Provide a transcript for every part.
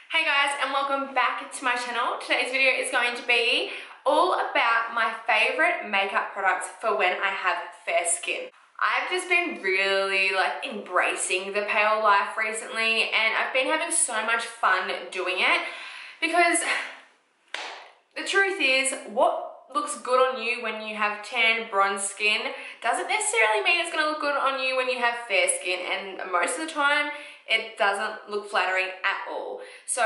Hey guys, and welcome back to my channel. Today's video is going to be all about my favorite makeup products for when I have fair skin. I've just been really embracing the pale life recently, and I've been having so much fun doing it because the truth is, what looks good on you when you have tan, bronze skin doesn't necessarily mean it's going to look good on you when you have fair skin, and most of the time it doesn't look flattering at all. So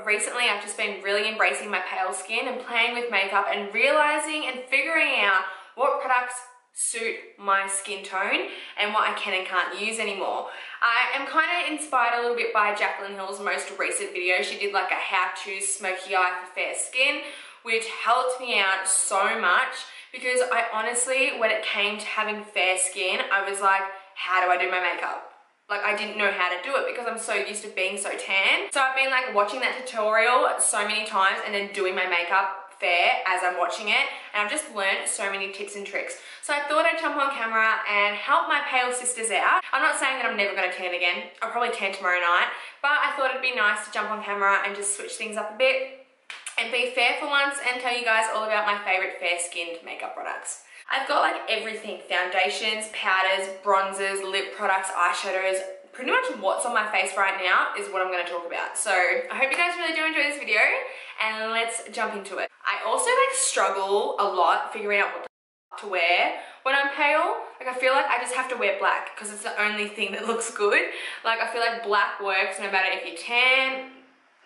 recently I've just been really embracing my pale skin and playing with makeup and realizing and figuring out what products suit my skin tone and what I can and can't use anymore. I am kind of inspired a little bit by Jaclyn Hill's most recent video. She did like a how-to smoky eye for fair skin, which helped me out so much because I honestly, when it came to having fair skin, I was like, how do I do my makeup? Like, I didn't know how to do it because I'm so used to being so tan. So I've been like watching that tutorial so many times and then doing my makeup fair as I'm watching it, and I've just learned so many tips and tricks. So I thought I'd jump on camera and help my pale sisters out. I'm not saying that I'm never going to tan again. I'll probably tan tomorrow night, but I thought it'd be nice to jump on camera and just switch things up a bit and be fair for once and tell you guys all about my favorite fair skinned makeup products. I've got like everything: foundations, powders, bronzers, lip products, eyeshadows. Pretty much what's on my face right now is what I'm going to talk about. So I hope you guys really do enjoy this video, and let's jump into it. I also struggle a lot figuring out what to wear when I'm pale. Like, I feel like I just have to wear black because it's the only thing that looks good. Like, I feel like black works no matter if you're tan,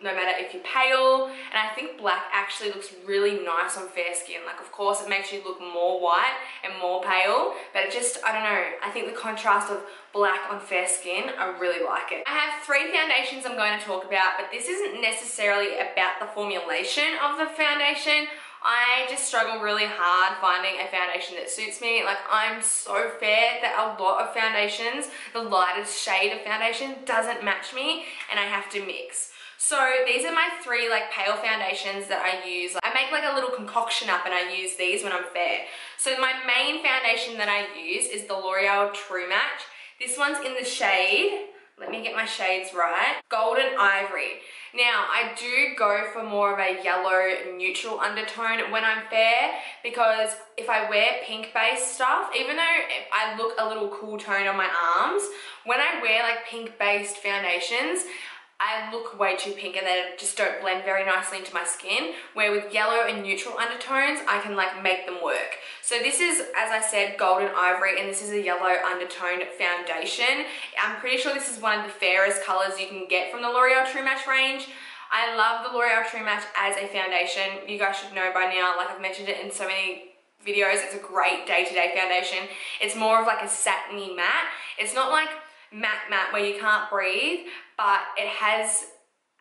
no matter if you're pale, and I think black actually looks really nice on fair skin. Like, of course it makes you look more white and more pale, but it just, I don't know, I think the contrast of black on fair skin, I really like it. I have 3 foundations I'm going to talk about, but this isn't necessarily about the formulation of the foundation. I just struggle really hard finding a foundation that suits me. Like, I'm so fair that a lot of foundations, the lightest shade of foundation doesn't match me, and I have to mix. So these are my 3 pale foundations that I use. I make like a little concoction up and I use these when I'm fair. So my main foundation that I use is the L'Oreal True Match. This one's in the shade, let me get my shades right, Golden Ivory. Now, I do go for more of a yellow neutral undertone when I'm fair, because if I wear pink based stuff, even though I look a little cool tone on my arms, when I wear like pink based foundations, I look way too pink and they just don't blend very nicely into my skin, where with yellow and neutral undertones, I can make them work. So this is, as I said, Golden Ivory, and this is a yellow undertone foundation. I'm pretty sure this is one of the fairest colors you can get from the L'Oreal True Match range. I love the L'Oreal True Match as a foundation. You guys should know by now, like I've mentioned it in so many videos, it's a great day-to-day foundation. It's more of like a satiny matte. It's not like matte where you can't breathe, but it has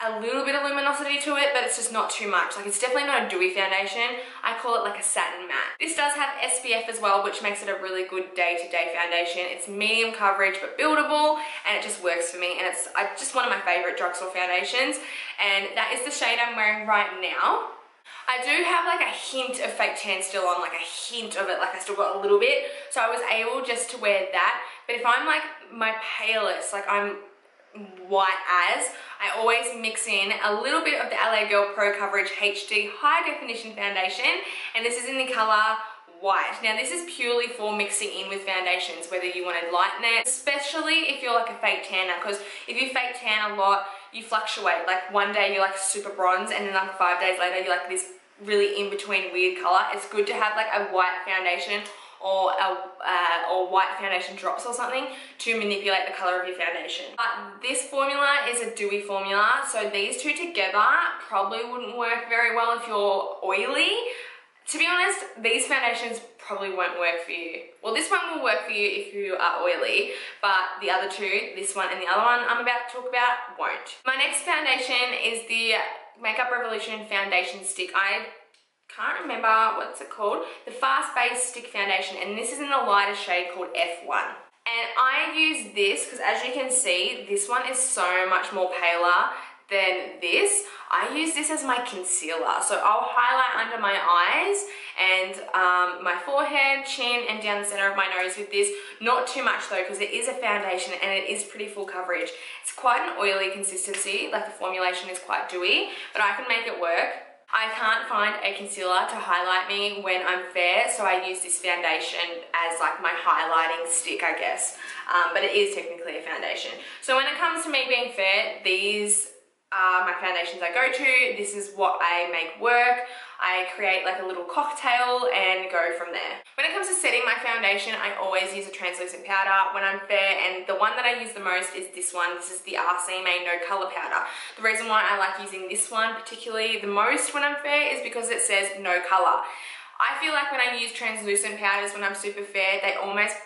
a little bit of luminosity to it, but it's just not too much. Like, it's definitely not a dewy foundation. I call it like a satin matte. This does have SPF as well, which makes it a really good day-to-day foundation. It's medium coverage but buildable, and it just works for me, and it's just one of my favorite drugstore foundations, and that is the shade I'm wearing right now. I do have like a hint of fake tan still on, like a hint of it, like I still got a little bit, so I was able just to wear that. But if I'm like my palest, like I'm white as, I always mix in a little bit of the LA Girl Pro Coverage HD High Definition Foundation, and this is in the color white. Now, this is purely for mixing in with foundations, whether you want to lighten it, especially if you're like a fake tanner, because if you fake tan a lot, you fluctuate. Like, one day you're like super bronze, and then like 5 days later you're like this really in-between weird color. It's good to have like a white foundation or white foundation drops or something to manipulate the color of your foundation. But this formula is a dewy formula, so these two together probably wouldn't work very well if you're oily. To be honest, these foundations probably won't work for you. Well, this one will work for you if you are oily, but the other two, this one and the other one I'm about to talk about, won't. My next foundation is the Makeup Revolution Foundation Stick. I can't remember what's it called. The Fast Base Stick Foundation, and this is in the lighter shade called F1. And I use this because, as you can see, this one is so much more paler than this. I use this as my concealer. So I'll highlight under my eyes and my forehead, chin, and down the center of my nose with this. Not too much though, because it is a foundation and it is pretty full coverage. It's quite an oily consistency, like the formulation is quite dewy, but I can make it work. I can't find a concealer to highlight me when I'm fair, so I use this foundation as like my highlighting stick, I guess. But it is technically a foundation. So when it comes to me being fair, these are my foundations I go to. This is what I make work. I create like a little cocktail and go from there. When it comes to setting my foundation, I always use a translucent powder when I'm fair, and the one that I use the most is this one. This is the RCMA No Color Powder. The reason why I like using this one particularly the most when I'm fair is because it says no color. I feel like when I use translucent powders when I'm super fair, they almost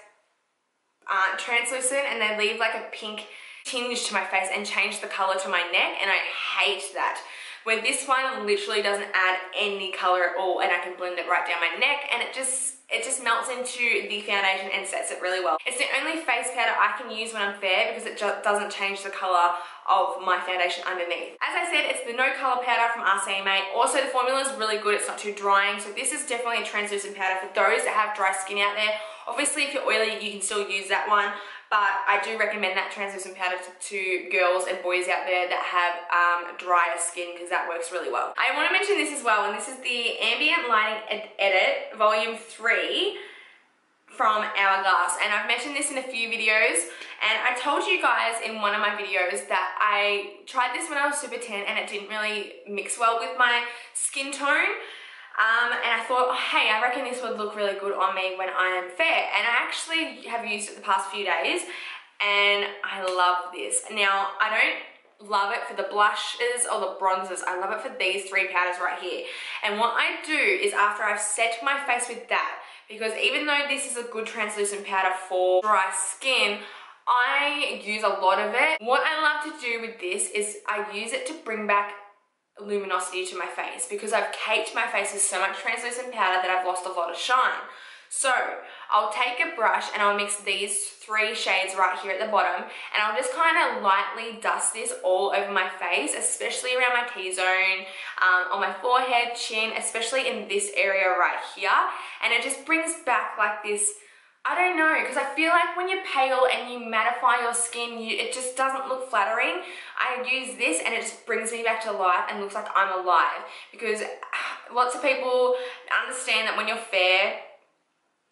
aren't translucent and they leave like a pink tinge to my face and change the color to my neck, and I hate that. Where this one literally doesn't add any color at all, and I can blend it right down my neck, and it just melts into the foundation and sets it really well. It's the only face powder I can use when I'm fair because it just doesn't change the color of my foundation underneath. As I said, it's the No Color Powder from RCMA. Also, the formula is really good. It's not too drying, so this is definitely a translucent powder for those that have dry skin out there. Obviously, if you're oily, you can still use that one, but I do recommend that translucent powder to girls and boys out there that have drier skin, because that works really well. I want to mention this as well, and this is the Ambient Lighting Edit Volume 3 from Hourglass, and I've mentioned this in a few videos, and I told you guys in one of my videos that I tried this when I was super tan and it didn't really mix well with my skin tone. And I thought, oh, hey, I reckon this would look really good on me when I am fair. And I actually have used it the past few days and I love this. Now, I don't love it for the blushes or the bronzers. I love it for these three powders right here. And what I do is after I've set my face with that, because even though this is a good translucent powder for dry skin, I use a lot of it. What I love to do with this is I use it to bring back luminosity to my face, because I've caked my face with so much translucent powder that I've lost a lot of shine. So I'll take a brush and I'll mix these three shades right here at the bottom, and I'll just kind of lightly dust this all over my face, especially around my T-zone, on my forehead, chin, especially in this area right here. And it just brings back like this, I don't know, because I feel like when you're pale and you mattify your skin, it just doesn't look flattering. I use this and it just brings me back to life and looks like I'm alive, because lots of people understand that when you're fair,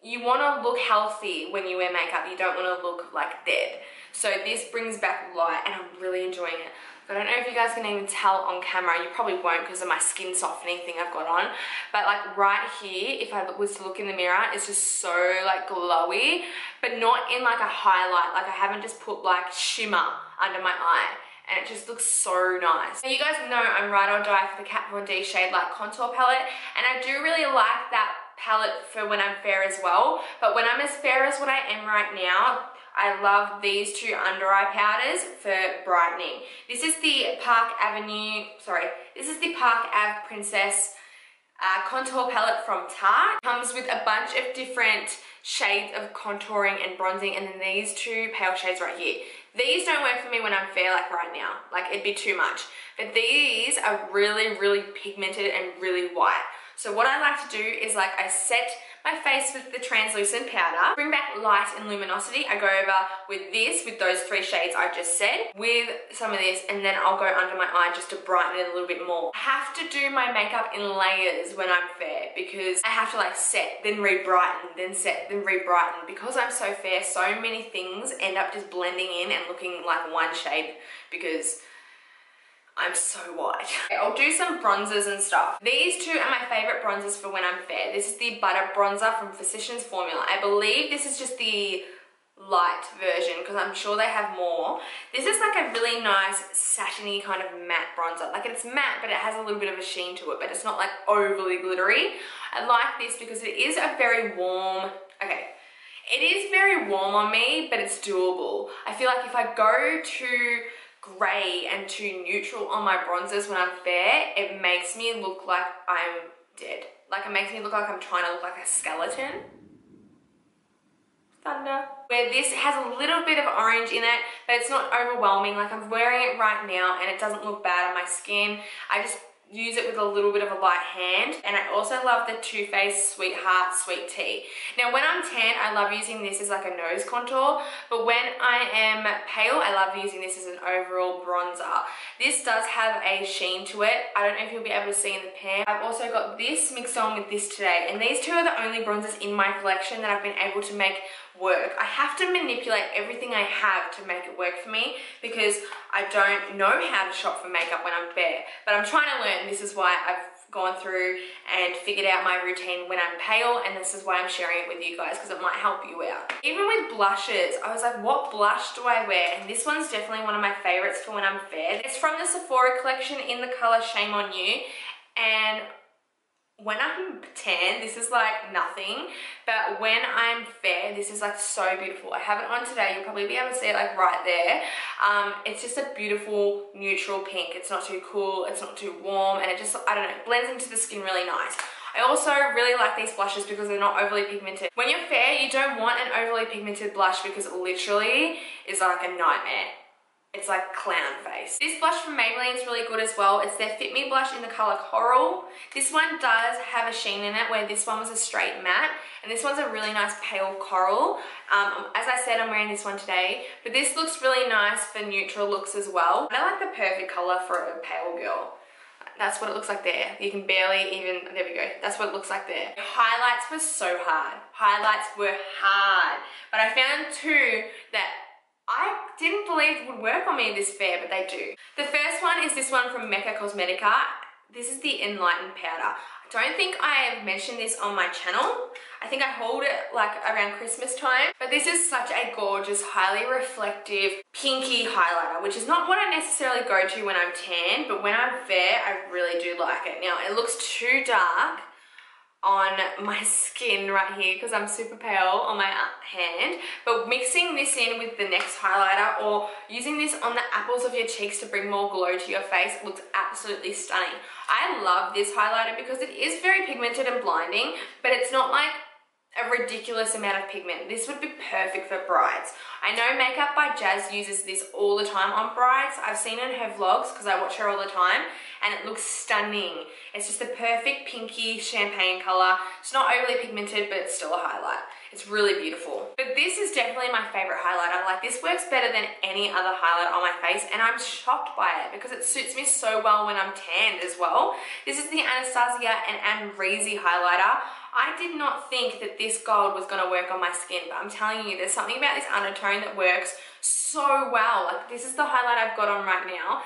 you want to look healthy when you wear makeup. You don't want to look like dead. So this brings back light and I'm really enjoying it. I don't know if you guys can even tell on camera. You probably won't because of my skin softening thing I've got on. But like right here, if I was to look in the mirror, it's just so like glowy, but not in like a highlight. Like I haven't just put like shimmer under my eye, and it just looks so nice. Now you guys know I'm ride or die for the Kat Von D Shade Light Contour Palette, and I do really like that palette for when I'm fair as well. But when I'm as fair as what I am right now, I love these two under eye powders for brightening. This is the Park Ave Princess contour palette from Tarte. Comes with a bunch of different shades of contouring and bronzing, and then these two pale shades right here. These don't work for me when I'm fair like right now. Like it'd be too much. But these are really, really pigmented and really white. So what I like to do is like I set my face with the translucent powder, bring back light and luminosity. I go over with this, with those three shades I just said, with some of this, and then I'll go under my eye just to brighten it a little bit more. I have to do my makeup in layers when I'm fair, because I have to like set, then re-brighten, then set, then re-brighten. Because I'm so fair, so many things end up just blending in and looking like one shade because I'm so white. Okay, I'll do some bronzers and stuff. These two are my favorite bronzers for when I'm fair. This is the Butter Bronzer from Physicians Formula. I believe this is just the light version because I'm sure they have more. This is like a really nice satiny kind of matte bronzer. Like it's matte, but it has a little bit of a sheen to it, but it's not like overly glittery. I like this because it is a very warm, it is very warm on me, but it's doable. I feel like if I go too grey and too neutral on my bronzers when I'm fair, it makes me look like I'm dead. Like it makes me look like I'm trying to look like a skeleton. Thunder. Where this has a little bit of orange in it, but it's not overwhelming. Like, I'm wearing it right now and it doesn't look bad on my skin. I just use it with a little bit of a light hand. And I also love the Too Faced Sweetheart Sweet Tea. Now, when I'm tan, I love using this as like a nose contour, but when I am pale, I love using this as an overall bronzer. This does have a sheen to it. I don't know if you'll be able to see in the pan. I've also got this mixed on with this today, and these two are the only bronzers in my collection that I've been able to make work. I have to manipulate everything I have to make it work for me because I don't know how to shop for makeup when I'm bare, but I'm trying to learn. This is why I've gone through and figured out my routine when I'm pale, and this is why I'm sharing it with you guys because it might help you out. Even with blushes, I was like, what blush do I wear? And this one's definitely one of my favorites for when I'm fair. It's from the Sephora collection in the color Shame on You, and when I'm tan, this is like nothing, but when I'm fair, this is like so beautiful. I have it on today. You'll probably be able to see it like right there. It's just a beautiful neutral pink. It's not too cool, it's not too warm, and it just, I don't know, blends into the skin really nice. I also really like these blushes because they're not overly pigmented. When you're fair, you don't want an overly pigmented blush because it literally is like a nightmare. It's like clown face. This blush from Maybelline is really good as well. It's their Fit Me blush in the color Coral. This one does have a sheen in it, where this one was a straight matte, and this one's a really nice pale coral. As I said, I'm wearing this one today, but this looks really nice for neutral looks as well. And I like the perfect color for a pale girl. That's what it looks like there. You can barely even, there we go. That's what it looks like there. Highlights were so hard. Highlights were hard. But I found two that I didn't believe would work on me this fair, but they do. The first one is this one from Mecca Cosmetica. This is the Enlightened Powder. I don't think I have mentioned this on my channel. I think I hauled it like around Christmas time, but this is such a gorgeous, highly reflective, pinky highlighter, which is not what I necessarily go to when I'm tan, but when I'm fair, I really do like it. Now, it looks too dark on my skin right here because I'm super pale on my hand, but mixing this in with the next highlighter or using this on the apples of your cheeks to bring more glow to your face looks absolutely stunning. I love this highlighter because it is very pigmented and blinding, but it's not like a ridiculous amount of pigment. This would be perfect for brides. I know Makeup by Jazz uses this all the time on brides. I've seen it in her vlogs because I watch her all the time, and it looks stunning. It's just the perfect pinky champagne color. It's not overly pigmented, but it's still a highlight. It's really beautiful. But this is definitely my favorite highlighter. Like, this works better than any other highlight on my face, and I'm shocked by it because it suits me so well when I'm tanned as well. This is the Anastasia and Amrezy highlighter. I did not think that this gold was gonna work on my skin, but I'm telling you, there's something about this undertone that works so well. Like, this is the highlight I've got on right now.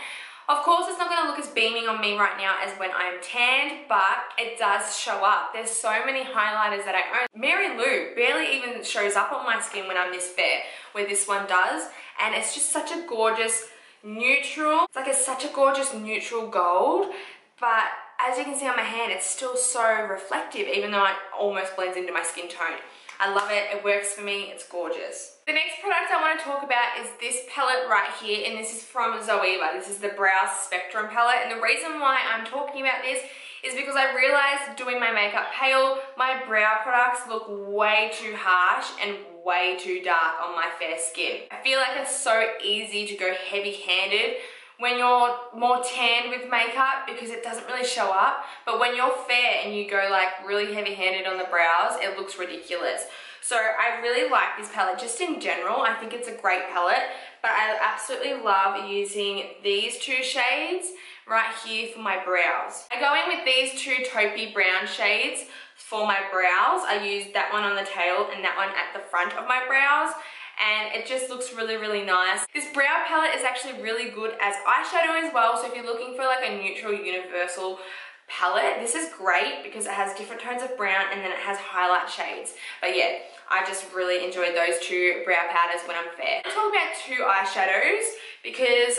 Of course, it's not gonna look as beaming on me right now as when I'm tanned, but it does show up. There's so many highlighters that I own. Mary Lou barely even shows up on my skin when I'm this fair, where this one does, and it's just such a gorgeous neutral. It's like such a gorgeous neutral gold, but as you can see on my hand, it's still so reflective, even though it almost blends into my skin tone. I love it, it works for me, it's gorgeous. The next product I want to talk about is this palette right here, and this is from Zoeva. This is the Brow Spectrum palette, and the reason why I'm talking about this is because I realized doing my makeup pale, my brow products look way too harsh and way too dark on my fair skin. I feel like it's so easy to go heavy-handed when you're more tan with makeup because it doesn't really show up, but when you're fair and you go like really heavy-handed on the brows, it looks ridiculous. So I really like this palette just in general. I think it's a great palette, but I absolutely love using these two shades right here for my brows. I go in with these two taupey brown shades for my brows. I use that one on the tail and that one at the front of my brows, and it just looks really, really nice. This brow palette is actually really good as eyeshadow as well, so if you're looking for like a neutral universal palette, this is great because it has different tones of brown and then it has highlight shades. But yeah, I just really enjoyed those two brow powders when I'm fair. I'll talk about two eyeshadows because,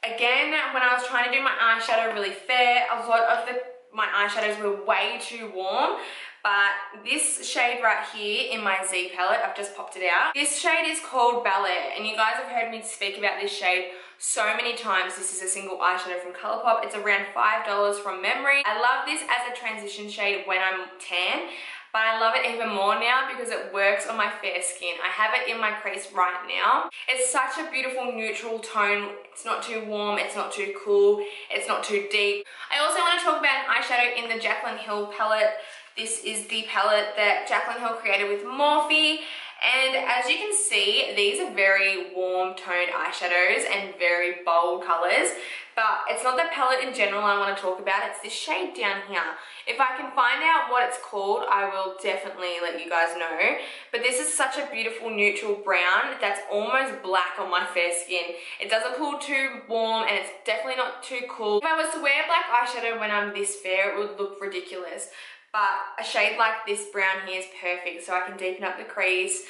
again, when I was trying to do my eyeshadow really fair, a lot of my eyeshadows were way too warm. But this shade right here in my Z palette, I've just popped it out. This shade is called Ballet, and you guys have heard me speak about this shade so many times. This is a single eyeshadow from Colourpop. It's around $5 from memory. I love this as a transition shade when I'm tan. but I love it even more now because it works on my fair skin. I have it in my crease right now. It's such a beautiful neutral tone. It's not too warm, it's not too cool, it's not too deep. I also want to talk about an eyeshadow in the Jaclyn Hill palette. This is the palette that Jaclyn Hill created with Morphe. And as you can see, these are very warm toned eyeshadows and very bold colors. But it's not the palette in general I want to talk about, it's this shade down here. If I can find out what it's called, I will definitely let you guys know. But this is such a beautiful neutral brown that's almost black on my fair skin. It doesn't pull too warm and it's definitely not too cool. If I was to wear black eyeshadow when I'm this fair, it would look ridiculous. But a shade like this brown here is perfect, so I can deepen up the crease,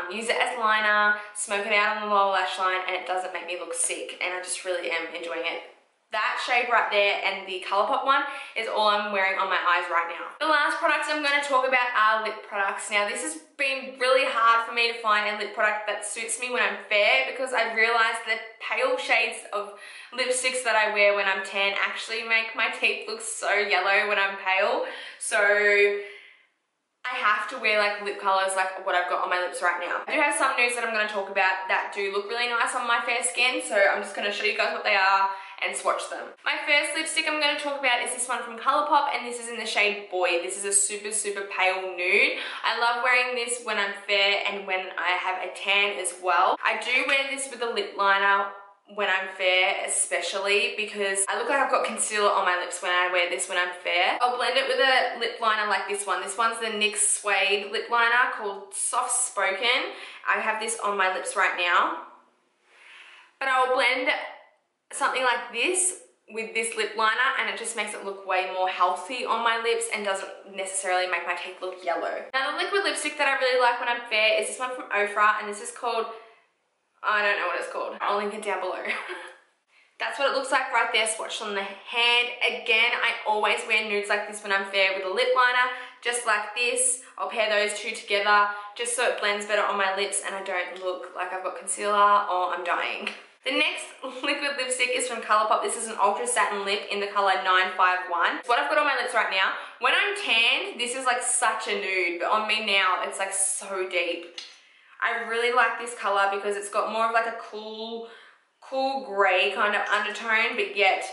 use it as liner, smoke it out on the lower lash line, and it doesn't make me look sick, and I just really am enjoying it. That shade right there and the Colourpop one is all I'm wearing on my eyes right now. The last products I'm going to talk about are lip products. Now this has been really hard for me to find a lip product that suits me when I'm fair because I realised that pale shades of lipsticks that I wear when I'm tan actually make my teeth look so yellow when I'm pale. So I have to wear like lip colours like what I've got on my lips right now. I do have some nudes that I'm going to talk about that do look really nice on my fair skin, so I'm just going to show you guys what they are and swatch them. My first lipstick I'm going to talk about is this one from Colourpop, and this is in the shade Boy. This is a super pale nude. I love wearing this when I'm fair and when I have a tan as well. I do wear this with a lip liner when I'm fair, especially because I look like I've got concealer on my lips when I wear this when I'm fair. I'll blend it with a lip liner like this one. This one's the NYX Suede lip liner called Soft Spoken. I have this on my lips right now. But I'll blend something like this with this lip liner and it just makes it look way more healthy on my lips and doesn't necessarily make my teeth look yellow. Now the liquid lipstick that I really like when I'm fair is this one from Ofra, and this is called, I don't know what it's called. I'll link it down below. That's what it looks like right there, swatched on the hand. Again, I always wear nudes like this when I'm fair with a lip liner, just like this. I'll pair those two together just so it blends better on my lips and I don't look like I've got concealer or I'm dying. The next liquid lipstick is from Colourpop. This is an Ultra Satin Lip in the colour 951. It's what I've got on my lips right now. When I'm tanned, this is like such a nude, but on me now, it's like so deep. I really like this colour because it's got more of like a cool grey kind of undertone, but yet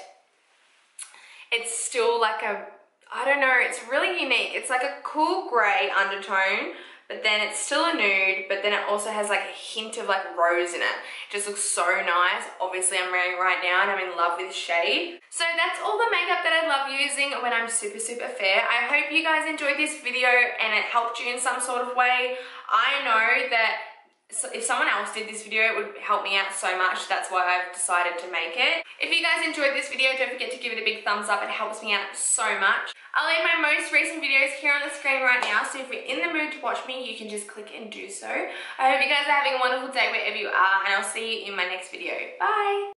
it's still like a, I don't know, it's really unique. It's like a cool grey undertone, but then it's still a nude, but then it also has like a hint of like rose in it. It just looks so nice. Obviously I'm wearing it right now and I'm in love with this shade. So that's all the makeup that I love using when I'm super fair. I hope you guys enjoyed this video and it helped you in some sort of way. I know that if someone else did this video, it would help me out so much. That's why I've decided to make it. If you guys enjoyed this video, don't forget to give it a big thumbs up. It helps me out so much. I'll leave my most recent videos here on the screen right now, so if you're in the mood to watch me, you can just click and do so. I hope you guys are having a wonderful day wherever you are, and I'll see you in my next video. Bye!